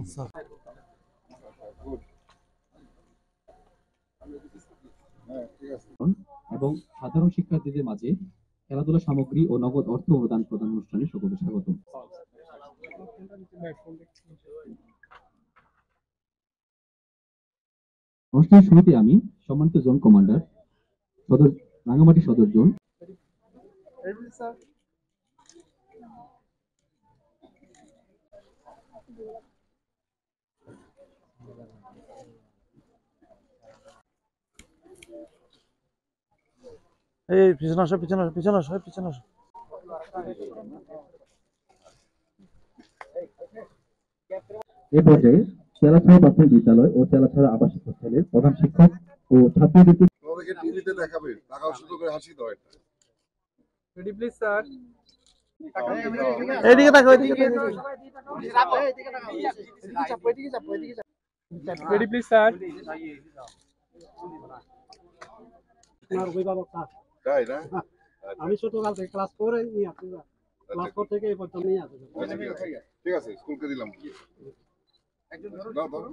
আচ্ছা। এবং সাধারণ শিক্ষার্থীদের মাঝে খেলাধুলা সামগ্রী ও নগদ অর্থ প্রদান অনুষ্ঠানে সকলকে স্বাগত। অনুষ্ঠানের শুরুতে আমি সম্মানিত জোন কমান্ডার সদর রাঙ্গামাটি সদর জোন এই পিছনে আসো, পিছনে আসো, পিছনে আসো, পিছনে আসো। এ পর্যায়ে তেলাছড়া প্রাথমিক বিদ্যালয় ও তেলাছড়া আবাসিক হোস্টেলের প্রধান শিক্ষক ও ছাত্রদেরকে তোমাদেরকে টিভিতে দেখাবে, টাকাও শুধু করে হাসি দাও একটা। Ready please sir. এইদিকে তাকাও, এইদিকে রেডি প্লিজ স্যার। তাই না? আমি ছোটকাল থেকে ক্লাস 4 এ নিয়ে আসছি, ক্লাস 4 থেকে এই পর্যন্ত নিয়ে আসছি। ঠিক আছে, স্কুলকে দিলাম। দাও, দাও।